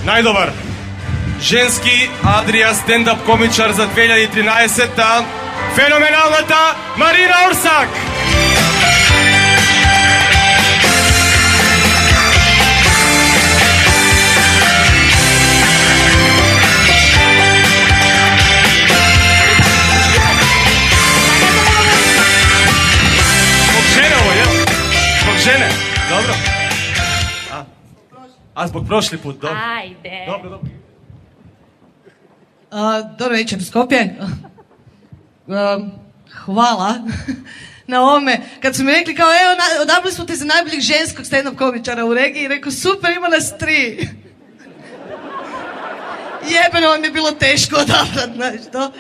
Najdobar ženski Adria stand-up komičar za 2013. Fenomenalната Marina Orsak. Zbog žene ovo, jel? Zbog žene, dobro. A zbog prošli put, dobro. Ajde. Dobro. Dobro večer, Skopje. Hvala na ovome. Kad su mi rekli kao, evo, odabrali smo te za najboljeg ženskog stand-up komičara u regiji, i rekao, super, ima nas 3. Jebeno vam je bilo teško odabrat, znaš to.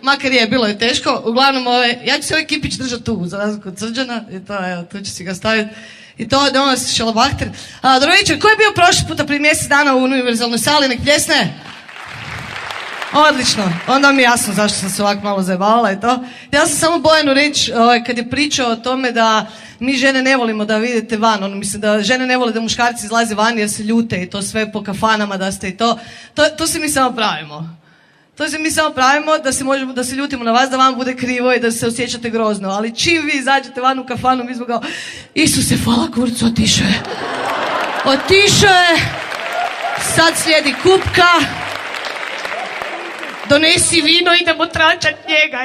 Makar je, bilo je teško. Uglavnom, ja ću se ovaj kipić držati tu, za razliku od Srđana. I to, evo, tu ću si ga staviti. I to, da ono se šalabahter. Dobro večer, ko je bio prošli puta prije mjesec dana u univerzalnoj sali, nek pljesne? Odlično, onda mi je jasno zašto sam se ovako malo zajebavala i to. Ja sam samo Bojanu reći, kad je pričao o tome da mi žene ne volimo da vidite van, mislim da žene ne vole da muškarci izlaze van jer se ljute i to sve po kafanama da ste i to. To se mi samo pravimo. To se mi samo pravimo da se ljutimo na vas, da vam bude krivo i da se osjećate grozno. Ali čim vi izađete van u kafanu, mi smo kao, Isuse, hvala kurcu, otišao je. Otišao je. Sad slijedi kupka. Donesi vino, idemo tračat njega.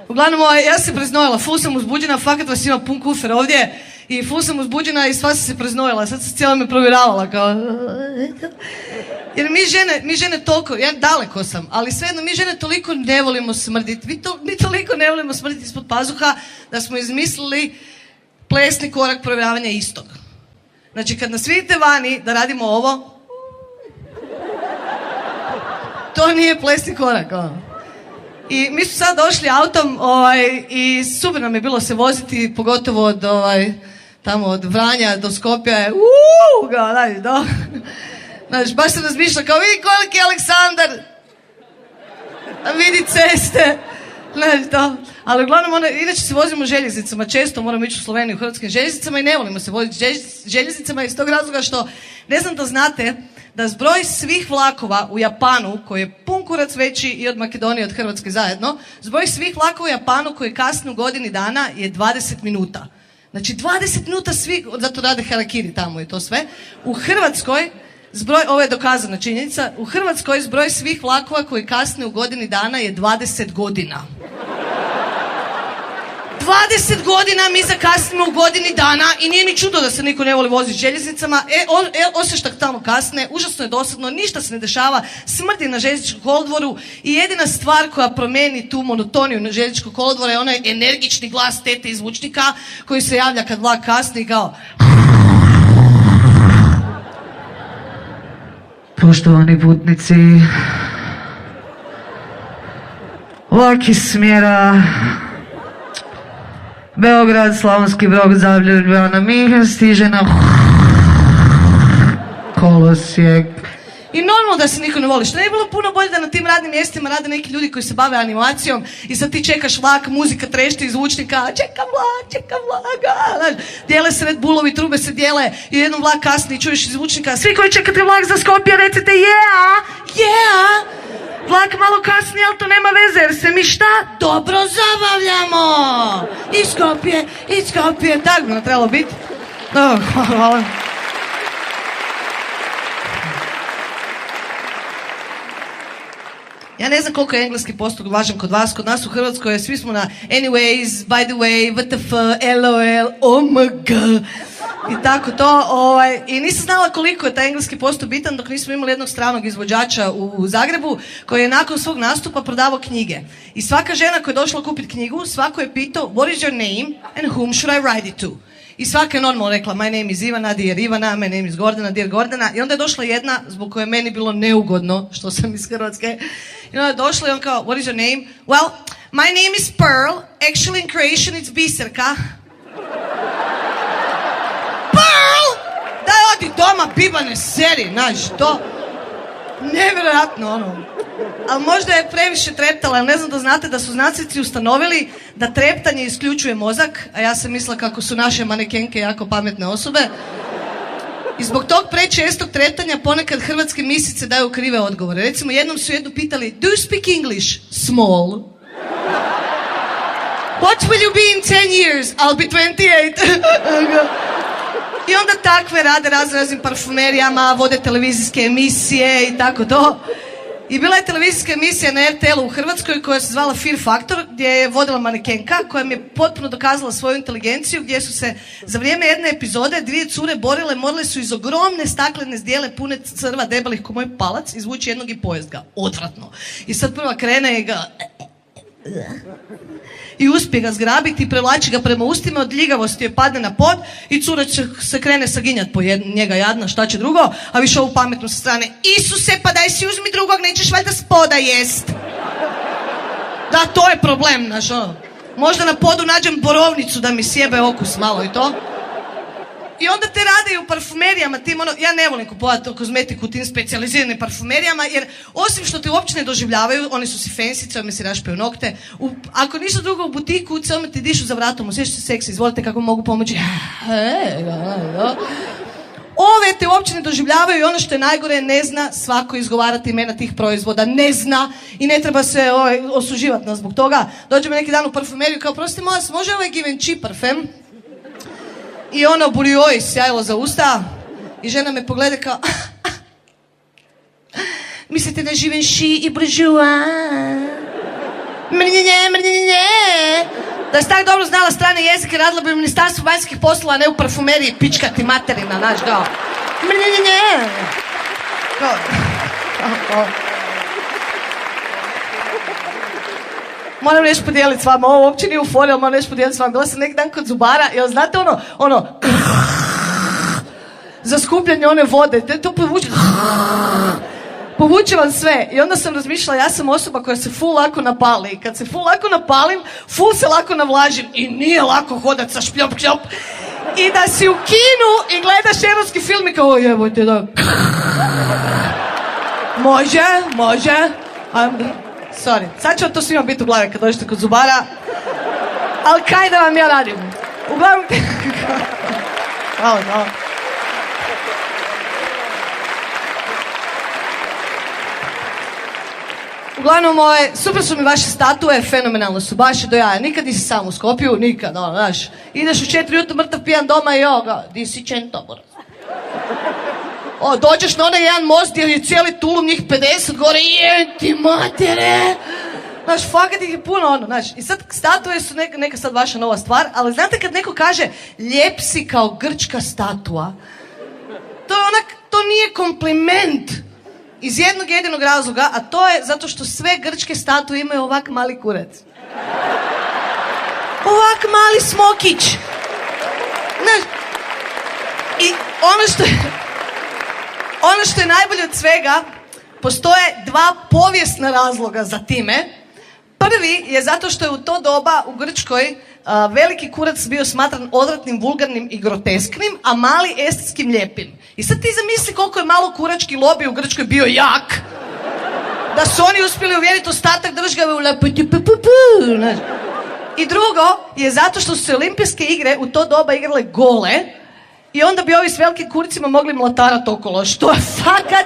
Uglavnom, ja sam se preznojila, ful sam uzbuđena, fakat vas ima pun kufer ovdje. I ful sam uzbuđena i sva sam se preznojila. Sad sam cijelo me provjeravala kao... Jer mi žene toliko, ja daleko sam, ali svejedno mi žene toliko ne volimo smrditi. Mi toliko ne volimo smrditi ispod pazuha da smo izmislili plesni korak provjeravanja istog. Znači kad nas vidite vani da radimo ovo, to nije plesni korak. I mi smo sad došli autom i super nam je bilo se voziti, pogotovo od tamo od Vranja do Skopja. Znaš, baš sam razmišljala kao, vidi koliki je Aleksandar, a vidi ceste, znaš to. Ali uglavnom, inače se vozimo željeznicama, često moramo ići u Sloveniju hrvatskim željeznicama i ne volimo se voziti željeznicama iz tog razloga što, ne znam da znate, da zbroj svih vlakova u Japanu, koji je pun kurac veći i od Makedonije i od Hrvatske zajedno, zbroj svih vlakova u Japanu koji kasne u godini dana je 20 minuta. Znači 20 minuta svi, zato rade harakiri tamo i to sve. U Hrvatskoj, ovo je dokazana činjenica, u Hrvatskoj zbroj svih vlakova koji kasne u godini dana je 20 godina. 20 godina mi zakasnimo u godini dana i nije ni čudo da se niko ne voli voziti željeznicama. Osim što tamo kasne, užasno je dosadno, ništa se ne dešava, smrti na željezničkom kolodvoru i jedina stvar koja promijeni tu monotoniju na željezničkom kolodvoru je onaj energični glas tete iz zvučnika koji se javlja kad vlak kasni i kao... Poštovani putnici, vlak iz smjera Beograd, Slavonski Brod, Ljubljana, Miha stiže na kolosijek. I normalno da se niko ne voli. Što ne bi bilo puno bolje da na tim radnim mjestima rade neki ljudi koji se bave animacijom i sad ti čekaš vlak, muzika trešti iz zvučnika, čekam vlak, dijele se Red Bullovi, trube se dijele i jednom vlak kasni i čuješ iz zvučnika, svi koji čekate vlak za Skopje recite yeah! Vlak malo kasni, ali to nema veze jer se mi šta? Dobro zabavljamo! Iz Skopje, tako bi nam trebalo biti. Hvala. Ja ne znam koliko je engleski postok važan kod vas, kod nas u Hrvatskoj, svi smo na anyways, by the way, WTF, LOL, OMG i tako to. I nisam znala koliko je taj engleski postok bitan dok nismo imali jednog stranog izvođača u Zagrebu koji je nakon svog nastupa prodavao knjige. I svaka žena koja je došla kupiti knjigu, svako je pitao what is your name and whom should I write it to? I svaka je normalno rekla my name is Ivana, dear Ivana, my name is Gordana, dear Gordana. I onda je došla jedna zbog koje je meni bilo neugodno što sam iz Hrvatske. I onda je došla i on kao what is your name? Well, my name is Pearl, actually in Croatian it's Biserka. Pearl! Daj odi doma bibane seri, znaš to. Nevjerojatno, ono. Ali možda je previše treptala, ali ne znam da znate da su znanstvenici ustanovili da treptanje isključuje mozak, a ja sam mislila kako su naše manekenke jako pametne osobe. I zbog tog prečestog treptanja ponekad hrvatske misice daju krive odgovore. Recimo, jednom su jednu pitali, do you speak English? Small. What will you be in 10 years? I'll be 28. I onda takve rade raznim parfumerijama, vode televizijske emisije i tako to. I bila je televizijska emisija na RTL-u u Hrvatskoj koja se zvala Fear Factor, gdje je vodila manekenka koja mi je potpuno dokazala svoju inteligenciju, gdje su se za vrijeme jedne epizode dvije cure borile, morale su iz ogromne staklene zdjele pune crva debelih ko moj palac izvući jednog i pojest ga. Odvratno. I sad prva krene i ga... I uspije ga zgrabiti i prevlači ga prema ustima, od ljigavosti je padne na pod i cura se krene saginjat po njega jadna, šta će drugo, a više ovu pametnu sa strane, Isuse, pa daj si uzmi drugog, nećeš valjda spoda jest. Da, to je problem, znaš, ono. Možda na podu nađem borovnicu da mi sjebe okus malo i to. I onda te rade i u parfumerijama, tim ono, ja ne volim kupovati kozmetiku u tim specijaliziranim parfumerijama, jer osim što te uopće ne doživljavaju, oni su si fancy, cijelo mi si rašpaju nokte, ako ništa drugo u butiku, cijelo ti dišu za vratom, osjećaš se seksi, izvolite kako mogu pomoći. Ove te uopće ne doživljavaju i ono što je najgore, ne zna svako izgovarati imena tih proizvoda, ne zna i ne treba se osuživati nas zbog toga. Dođe me neki dan u parfumeriju kao, prostite moja, može ovaj Givenchy parfem? I ono burioj sjajilo za usta i žena me pogleda kao mislite na Givenchy i Bourjois? Mrnjenje. Da si tak dobro znala strane jezike, radila bi u Ministarstvu vanjskih poslova, a ne u parfumeriji, pička ti materina, znaš, kao mrnjenje. Moram nešto podijeliti s vama, ovo uopće nije u fori, ali moram nešto podijeliti s vama. Bila sam neki dan kod zubara i znate ono, za skupljanje one vode, to povuče vam sve. I onda sam razmišljala, ja sam osoba koja se ful lako napali. I kad se ful lako napalim, ful se lako navlažim. I nije lako hodat sa špljop. I da si u kinu i gledaš eroski film i kao, jebojte da... Može. Sorry, sad će vam to svima biti u glavi kad dođete kod zubara, ali kaj da vam ja radim? Uglavnom... No. Uglavnom, super su mi vaše statue, fenomenalno su, baš do jaja. Nikad nisi sam u Skopju, nikad, znaš. Ideš u 4 ujutro mrtav pijan doma i di si Čentobor. Dođeš na onaj jedan most gdje je cijeli tulum, njih 50 gore, ti matere! Znaš, fakat ih je puno, znaš. I sad statue su neka sad vaša nova stvar, ali znate kad neko kaže lijep si kao grčka statua, to nije kompliment iz jednog jedinog razloga, a to je zato što sve grčke statue imaju ovak mali kurac. Ovak mali smokić. Znaš, i ono što je najbolje od svega, postoje dva povijesna razloga za time. Prvi je zato što je u to doba u Grčkoj veliki kurac bio smatran odvratnim, vulgarnim i grotesknim, a mali estetskim lijepim. I sad ti zamisli koliko je malo kurački lobby u Grčkoj bio jak, da su oni uspjeli uvjeriti ostatak države u I drugo je zato što su se olimpijske igre u to doba igrale gole, i onda bi ovi s velikim kurcima mogli mlatarat okolo, što fakat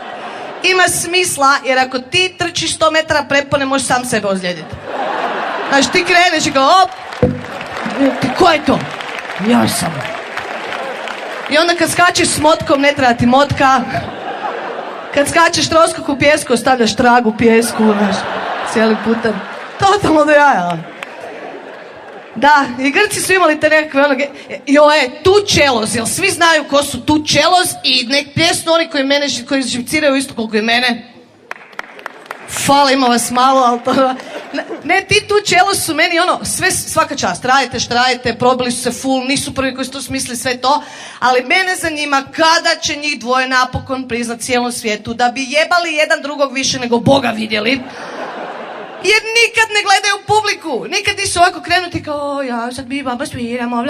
ima smisla, jer ako ti trčiš 100 metara prepone, možeš sam sebe ozlijediti. Znaš, ti kreneš i kao, op, ko je to? Ja sam. I onda kad skačeš s motkom, ne treba ti motka. Kad skačeš troskok u pjesku, ostavljaš trag u pjesku, znaš, cijeli putem. Totalno do jaja. Da, i Grci su imali te nekakve tučeloz, jel svi znaju ko su tučeloz i nek pjesnu oni koji živciraju isto koliko i mene. Fala, ima vas malo, ali to... Ne, ti tučeloz su meni svaka čast, radite što radite, probili su se full, nisu prvi koji su to smislili sve to, ali mene zanima kada će njih dvoje napokon priznat cijelom svijetu da bi jebali jedan drugog više nego Boga vidjeli. Jer nikad ne gledaju publiku, nikad nisu ovako krenuti kao ja sad mi baba sviramo,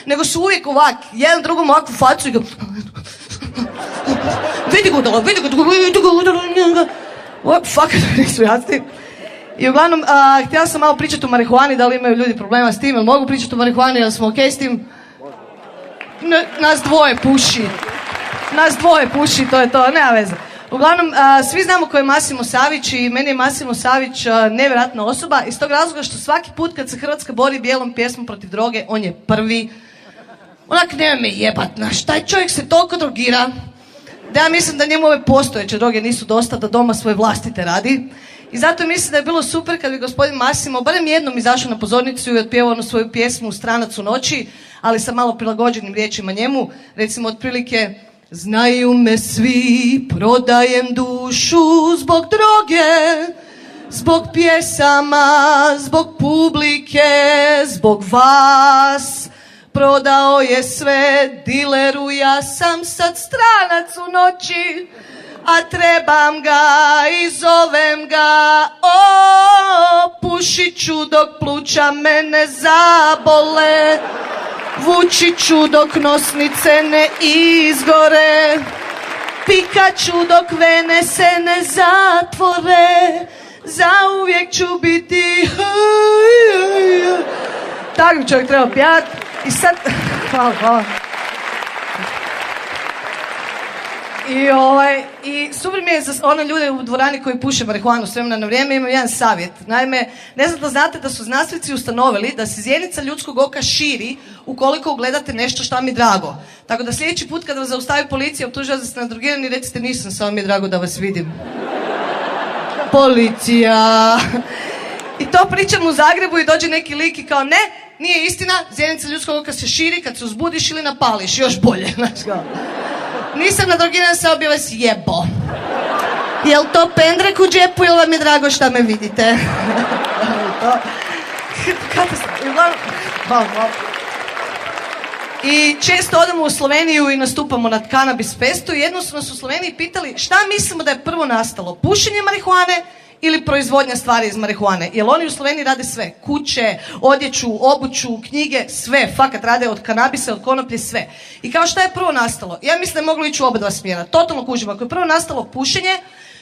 nego su uvijek ovak, jedan drugom ovakvu facu i vidi ga. Fakat nisu jasni. I uglavnom, htjela sam malo pričati o marihuani, da li imaju ljudi problema s tim, jel mogu pričati o marihuani, jel smo okej s tim? Nas dvoje puši, to je to, nema veze. Uglavnom, svi znamo ko je Massimo Savić i meni je Massimo Savić nevjerojatna osoba iz tog razloga što svaki put kad se Hrvatska bori bijelom pjesmom protiv droge, on je prvi. Onak, nema me jebat, znaš, taj čovjek se toliko drogira da ja mislim da njemu ove postojeće droge nisu dosta, da doma svoje vlastite radi. I zato mislim da je bilo super kad bi gospodin Massimo barem jednom izašao na pozornicu i otpjevao onu svoju pjesmu Stranac u noći, ali sa malo prilagođenim riječima njemu. Recimo otprilike: znaju me svi, prodajem dušu zbog droge, zbog pjesama, zbog publike, zbog vas. Prodao je sve dileru, ja sam sad stranac u noći, a trebam ga i zovem ga. O, pušit ću dok pluća mene zabole, vučit ću dok nosnice ne izgore, pikat ću dok vene se ne zatvore, zauvijek ću biti. Tako bi čovjek trebao pjat. I sad, hvala. I super mi je za one ljude u dvorani koji puše marihuanu s vremena na vrijeme, imam jedan savjet. Naime, ne znam da znate da su znanstvenici ustanovili da se zjenica ljudskog oka širi ukoliko ugledate nešto što vam je drago. Tako da sljedeći put kada vas zaustavi policija, optužuje da ste nadrogirani, recite nisam, samo mi je drago da vas vidim. Policija. I to pričam u Zagrebu i dođe neki lik i kao: ne, nije istina, zjenica ljudskog oka se širi kad se uzbudiš ili napališ, još bolje, znaš kao. Nisam nadrogiran, samo bi vas jebo. Jel to pendrek u džepu ili vam je drago šta me vidite? I često odemo u Sloveniju i nastupamo na Cannabis Festu i jednom su nas u Sloveniji pitali šta mislimo da je prvo nastalo, pušenje marihuane ili proizvodnja stvari iz marihuane. Jer oni u Sloveniji rade sve. Kuće, odjeću, obuću, knjige, sve. Fakat rade od kanabisa, od konoplje, sve. I kao šta je prvo nastalo? Ja mislim da je moglo ići u oba dva smjera. Totalno kužim. Ako je prvo nastalo pušenje,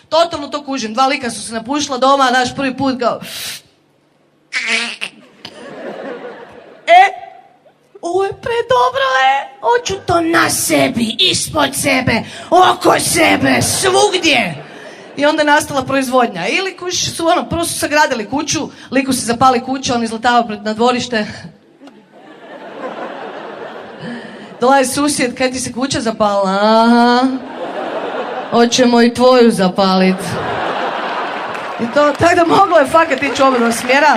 totalno to kužim. Dva lika su se napušila doma, znaš, prvi put kao... Ovo je predobro, hoću to na sebi, ispod sebe, oko sebe, svugdje. I onda je nastala proizvodnja. Ili su prvo su sagradili kuću, liku se zapali kuća, on izletava na dvorište. Dolazi susjed, kaj ti se kuća zapala? Aha, hoćemo i tvoju zapalit. I to, tako da moglo je fakat ići u oba dva smjera.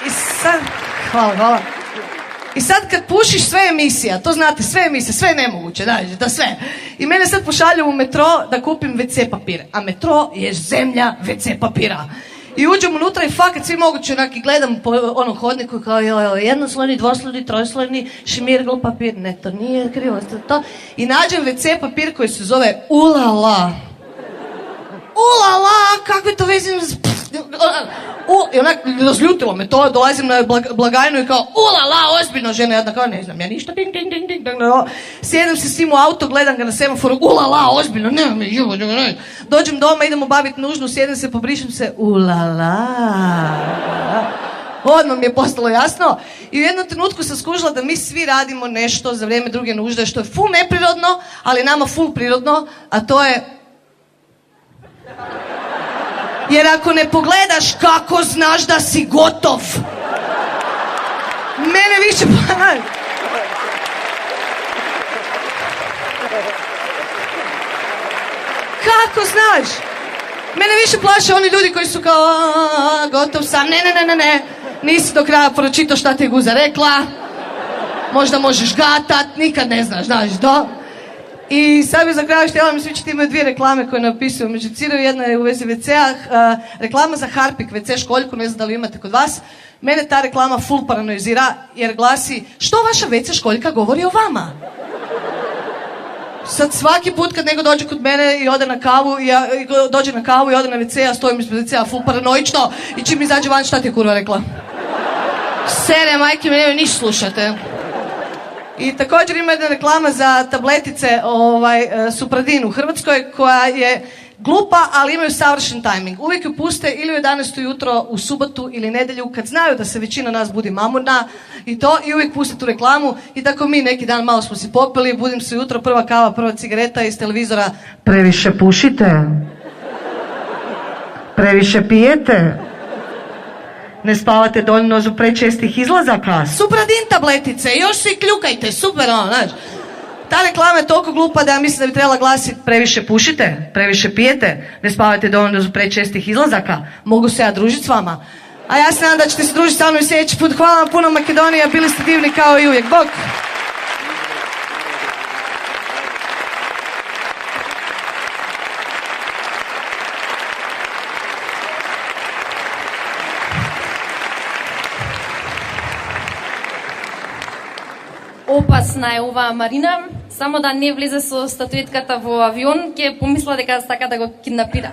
I sad, hvala. I sad kad pušiš sve emisija, to znate, sve emisije, sve je nemoguće, da sve. I mene sad pošalju u metro da kupim WC papir, a metro je zemlja WC papira. I uđem unutra i fakat svi moguće, i gledam po onom hodniku kao jednoslojni, dvoslojni, trojslojni, šmirgl papir, ne, to nije krivo, to. I nađem WC papir koji se zove Ulala. Ulala, kakve to veze... I onak, razljutilo me to, dolazim na blagajnu i kao, ulala, ozbiljno, žena jedna kao, ne znam, ja ništa, ding, ding, ding, ding, sjedem se s njim u auto, gledam ga na semaforu, ulala, ozbiljno, nema me, dođem doma, idem obaviti nužnu, sjedem se, pobrišem se, ulala. Odmah mi je postalo jasno. I u jednom trenutku sam skužila da mi svi radimo nešto za vrijeme druge nužde, što je full neprirodno, ali nama full prirodno, a to je... Jer ako ne pogledaš, kako znaš da si gotov? Mene više... Kako znaš? Mene više plaše oni ljudi koji su kao... Gotov sam, ne. Nisi do kraja pročitao šta ti je guza rekla. Možda možeš gatat, nikad ne znaš, da? I sad bih za kraj htjela mi svičiti, imaju dvije reklame koje napisuju među ciruju, jedna je u vezi WC-a, reklama za Harpik WC školjku, ne znam da li imate kod vas. Mene ta reklama full paranoizira jer glasi: što vaša WC školjka govori o vama? Sad svaki put kad neko dođe kod mene i ode na kavu, dođe na kavu i ode na WC, ja stojim ispred WC-a full paranoično i čim izađe van, šta ti je kurva rekla? Sere, majke me, niš slušate. I također ima jedna reklama za tabletice Supradin u Hrvatskoj koja je glupa, ali imaju savršen tajming. Uvijek ju puste ili u 11 ujutro u subotu ili nedjelju kad znaju da se većina nas budi mamurna i uvijek puste tu reklamu i tako mi neki dan malo smo se popili, budim se ujutro, prva kava, prva cigareta iz televizora. Previše pušite? Previše pijete? Ne spavate dovoljno zbog prečestih izlazaka? Supradin tabletice, još se i kljukajte, super znaš. Ta reklama je toliko glupa da ja mislim da bi trebala glasiti previše pušite, previše pijete, ne spavate dovoljno zbog prečestih izlazaka, mogu se ja družiti s vama. A ja se nadam da ćete se družiti sa mnom i sljedeći put. Hvala vam puno Makedonija, bili ste divni kao i uvijek. Bok! Опасна е оваа Марина, само да не влезе со статуетката во авион, ќе помисла дека сака да го киднапира.